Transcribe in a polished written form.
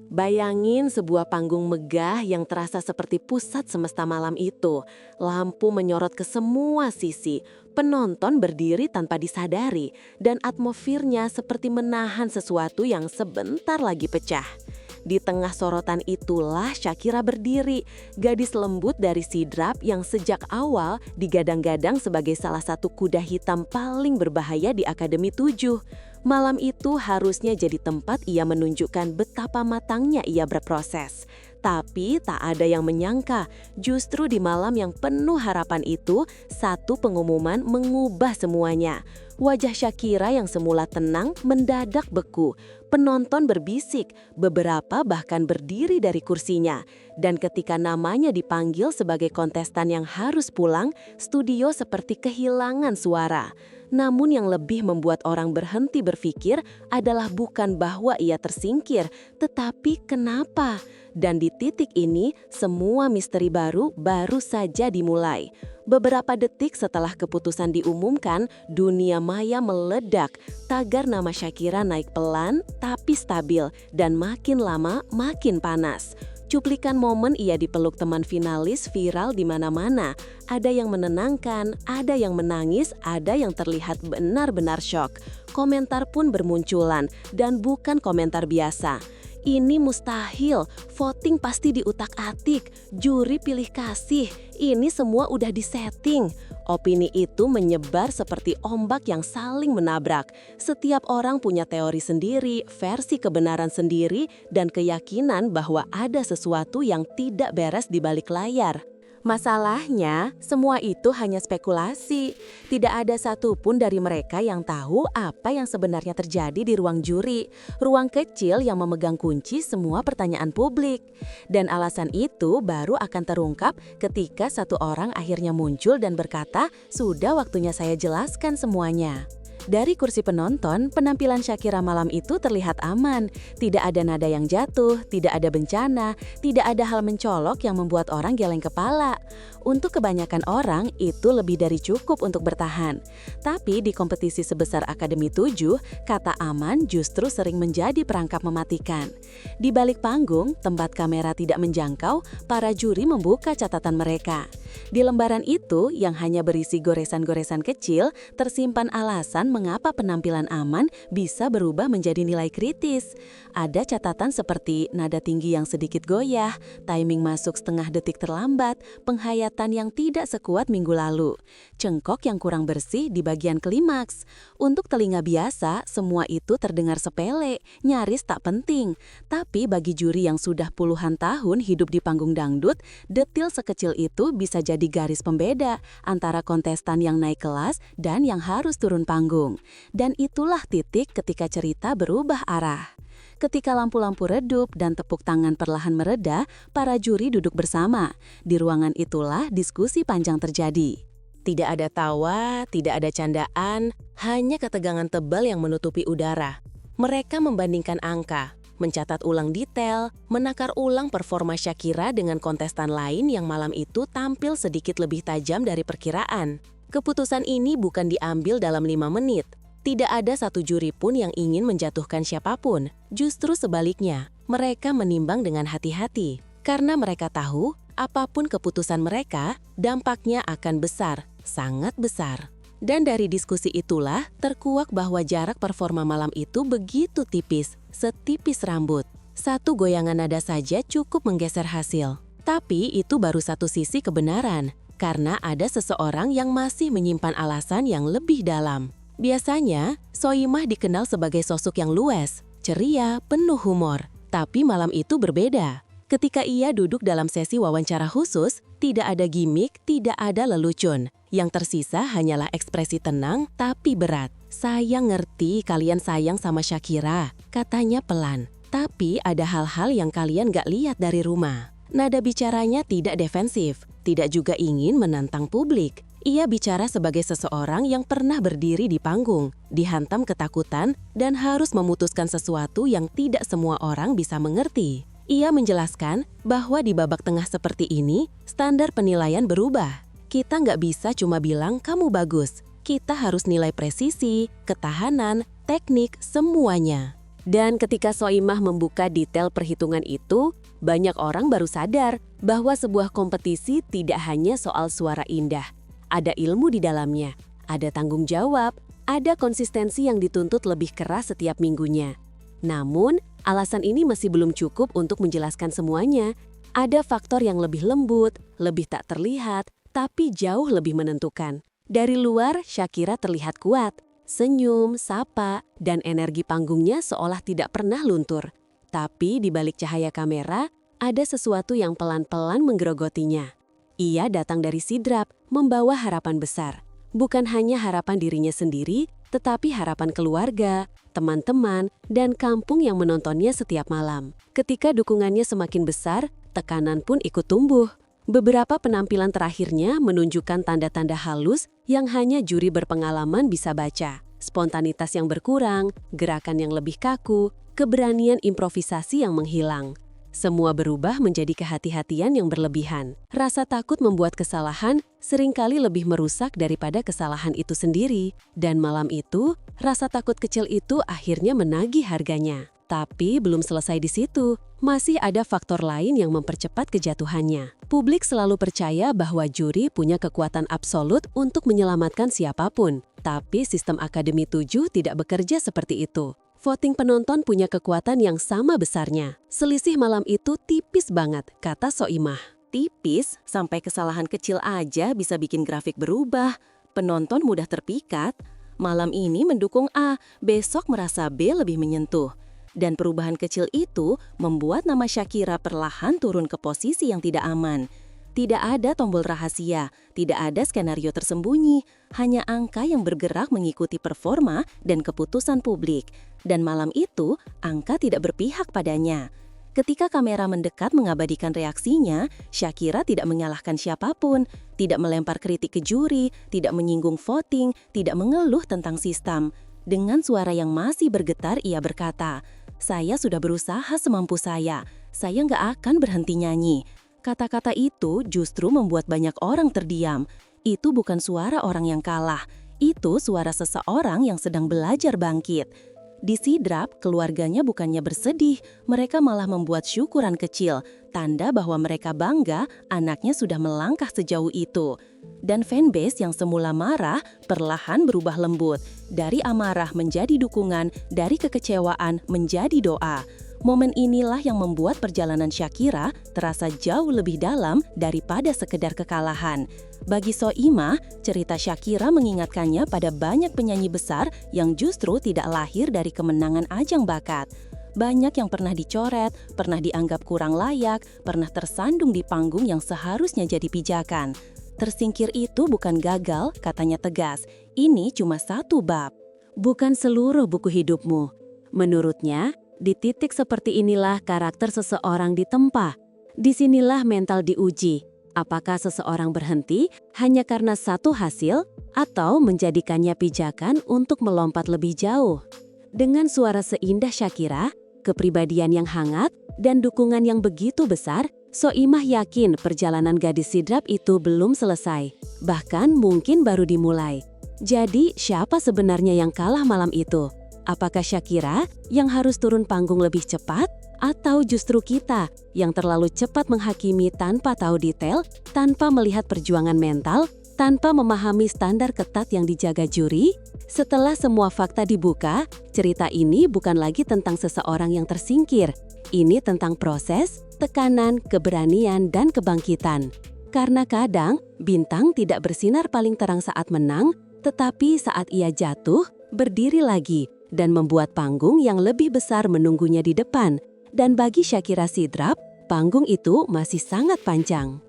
Bayangin sebuah panggung megah yang terasa seperti pusat semesta malam itu. Lampu menyorot ke semua sisi, penonton berdiri tanpa disadari, dan atmosfernya seperti menahan sesuatu yang sebentar lagi pecah. Di tengah sorotan itulah Shakira berdiri, gadis lembut dari Sidrap yang sejak awal digadang-gadang sebagai salah satu kuda hitam paling berbahaya di Akademi 7. Malam itu harusnya jadi tempat ia menunjukkan betapa matangnya ia berproses. Tapi tak ada yang menyangka, justru di malam yang penuh harapan itu, satu pengumuman mengubah semuanya. Wajah Shakira yang semula tenang mendadak beku. Penonton berbisik, beberapa bahkan berdiri dari kursinya. Dan ketika namanya dipanggil sebagai kontestan yang harus pulang, studio seperti kehilangan suara. Namun yang lebih membuat orang berhenti berpikir adalah bukan bahwa ia tersingkir, tetapi kenapa? Dan di titik ini, semua misteri baru saja dimulai. Beberapa detik setelah keputusan diumumkan, dunia maya meledak. Tagar nama Shakira naik pelan tapi stabil dan makin lama makin panas. Cuplikan momen ia dipeluk teman finalis viral di mana-mana. Ada yang menenangkan, ada yang menangis, ada yang terlihat benar-benar syok. Komentar pun bermunculan dan bukan komentar biasa. Ini mustahil, voting pasti diutak-atik, juri pilih kasih, ini semua udah disetting. Opini itu menyebar seperti ombak yang saling menabrak. Setiap orang punya teori sendiri, versi kebenaran sendiri, dan keyakinan bahwa ada sesuatu yang tidak beres di balik layar. Masalahnya, semua itu hanya spekulasi. Tidak ada satupun dari mereka yang tahu apa yang sebenarnya terjadi di ruang juri, ruang kecil yang memegang kunci semua pertanyaan publik. Dan alasan itu baru akan terungkap ketika satu orang akhirnya muncul dan berkata, "Sudah waktunya saya jelaskan semuanya." Dari kursi penonton, penampilan Shakira malam itu terlihat aman. Tidak ada nada yang jatuh, tidak ada bencana, tidak ada hal mencolok yang membuat orang geleng kepala. Untuk kebanyakan orang, itu lebih dari cukup untuk bertahan. Tapi di kompetisi sebesar Akademi 7, kata aman justru sering menjadi perangkap mematikan. Di balik panggung, tempat kamera tidak menjangkau, para juri membuka catatan mereka. Di lembaran itu, yang hanya berisi goresan-goresan kecil, tersimpan alasan mengapa penampilan aman bisa berubah menjadi nilai kritis. Ada catatan seperti nada tinggi yang sedikit goyah, timing masuk setengah detik terlambat, penghayatan yang tidak sekuat minggu lalu, cengkok yang kurang bersih di bagian klimaks. Untuk telinga biasa, semua itu terdengar sepele, nyaris tak penting. Tapi bagi juri yang sudah puluhan tahun hidup di panggung dangdut, detil sekecil itu bisa jadi garis pembeda antara kontestan yang naik kelas dan yang harus turun panggung. Dan itulah titik ketika cerita berubah arah. Ketika lampu-lampu redup dan tepuk tangan perlahan mereda, para juri duduk bersama. Di ruangan itulah diskusi panjang terjadi. Tidak ada tawa, tidak ada candaan, hanya ketegangan tebal yang menutupi udara. Mereka membandingkan angka, mencatat ulang detail, menakar ulang performa Shakira dengan kontestan lain yang malam itu tampil sedikit lebih tajam dari perkiraan. Keputusan ini bukan diambil dalam 5 menit. Tidak ada satu juri pun yang ingin menjatuhkan siapapun. Justru sebaliknya, mereka menimbang dengan hati-hati. Karena mereka tahu, apapun keputusan mereka, dampaknya akan besar, sangat besar. Dan dari diskusi itulah, terkuak bahwa jarak performa malam itu begitu tipis, setipis rambut. Satu goyangan nada saja cukup menggeser hasil. Tapi itu baru satu sisi kebenaran, karena ada seseorang yang masih menyimpan alasan yang lebih dalam. Biasanya, Soimah dikenal sebagai sosok yang luas, ceria, penuh humor. Tapi malam itu berbeda. Ketika ia duduk dalam sesi wawancara khusus, tidak ada gimik, tidak ada lelucon. Yang tersisa hanyalah ekspresi tenang tapi berat. "Saya ngerti kalian sayang sama Shakira," katanya pelan. "Tapi ada hal-hal yang kalian gak lihat dari rumah." Nada bicaranya tidak defensif, tidak juga ingin menantang publik. Ia bicara sebagai seseorang yang pernah berdiri di panggung, dihantam ketakutan, dan harus memutuskan sesuatu yang tidak semua orang bisa mengerti. Ia menjelaskan bahwa di babak tengah seperti ini, standar penilaian berubah. Kita nggak bisa cuma bilang kamu bagus. Kita harus nilai presisi, ketahanan, teknik, semuanya. Dan ketika Soimah membuka detail perhitungan itu, banyak orang baru sadar bahwa sebuah kompetisi tidak hanya soal suara indah. Ada ilmu di dalamnya, ada tanggung jawab, ada konsistensi yang dituntut lebih keras setiap minggunya. Namun, alasan ini masih belum cukup untuk menjelaskan semuanya. Ada faktor yang lebih lembut, lebih tak terlihat, tapi jauh lebih menentukan. Dari luar, Shakira terlihat kuat. Senyum, sapa, dan energi panggungnya seolah tidak pernah luntur. Tapi di balik cahaya kamera, ada sesuatu yang pelan-pelan menggerogotinya. Ia datang dari Sidrap, membawa harapan besar. Bukan hanya harapan dirinya sendiri, tetapi harapan keluarga, teman-teman, dan kampung yang menontonnya setiap malam. Ketika dukungannya semakin besar, tekanan pun ikut tumbuh. Beberapa penampilan terakhirnya menunjukkan tanda-tanda halus yang hanya juri berpengalaman bisa baca. Spontanitas yang berkurang, gerakan yang lebih kaku, keberanian improvisasi yang menghilang. Semua berubah menjadi kehati-hatian yang berlebihan. Rasa takut membuat kesalahan seringkali lebih merusak daripada kesalahan itu sendiri. Dan malam itu, rasa takut kecil itu akhirnya menagih harganya. Tapi belum selesai di situ, masih ada faktor lain yang mempercepat kejatuhannya. Publik selalu percaya bahwa juri punya kekuatan absolut untuk menyelamatkan siapapun. Tapi sistem Akademi 7 tidak bekerja seperti itu. Voting penonton punya kekuatan yang sama besarnya. Selisih malam itu tipis banget, kata Soimah. Tipis, sampai kesalahan kecil aja bisa bikin grafik berubah. Penonton mudah terpikat. Malam ini mendukung A, besok merasa B lebih menyentuh. Dan perubahan kecil itu membuat nama Shakira perlahan turun ke posisi yang tidak aman. Tidak ada tombol rahasia, tidak ada skenario tersembunyi, hanya angka yang bergerak mengikuti performa dan keputusan publik. Dan malam itu, angka tidak berpihak padanya. Ketika kamera mendekat mengabadikan reaksinya, Shakira tidak menyalahkan siapapun, tidak melempar kritik ke juri, tidak menyinggung voting, tidak mengeluh tentang sistem. Dengan suara yang masih bergetar, ia berkata, "Saya sudah berusaha semampu saya nggak akan berhenti nyanyi." Kata-kata itu justru membuat banyak orang terdiam. Itu bukan suara orang yang kalah, itu suara seseorang yang sedang belajar bangkit. Di Sidrap, keluarganya bukannya bersedih, mereka malah membuat syukuran kecil, tanda bahwa mereka bangga anaknya sudah melangkah sejauh itu. Dan fanbase yang semula marah perlahan berubah lembut, dari amarah menjadi dukungan, dari kekecewaan menjadi doa. Momen inilah yang membuat perjalanan Shakira terasa jauh lebih dalam daripada sekedar kekalahan. Bagi Soimah, cerita Shakira mengingatkannya pada banyak penyanyi besar yang justru tidak lahir dari kemenangan ajang bakat. Banyak yang pernah dicoret, pernah dianggap kurang layak, pernah tersandung di panggung yang seharusnya jadi pijakan. Tersingkir itu bukan gagal, katanya tegas. Ini cuma satu bab. Bukan seluruh buku hidupmu. Menurutnya, di titik seperti inilah karakter seseorang ditempa. Disinilah mental diuji. Apakah seseorang berhenti hanya karena satu hasil atau menjadikannya pijakan untuk melompat lebih jauh? Dengan suara seindah Shakira, kepribadian yang hangat, dan dukungan yang begitu besar, Soimah yakin perjalanan gadis Sidrap itu belum selesai. Bahkan mungkin baru dimulai. Jadi, siapa sebenarnya yang kalah malam itu? Apakah Shakira yang harus turun panggung lebih cepat? Atau justru kita yang terlalu cepat menghakimi tanpa tahu detail, tanpa melihat perjuangan mental, tanpa memahami standar ketat yang dijaga juri? Setelah semua fakta dibuka, cerita ini bukan lagi tentang seseorang yang tersingkir. Ini tentang proses, tekanan, keberanian, dan kebangkitan. Karena kadang, bintang tidak bersinar paling terang saat menang, tetapi saat ia jatuh, berdiri lagi, dan membuat panggung yang lebih besar menunggunya di depan. Dan bagi Shakira Sidrap, panggung itu masih sangat panjang.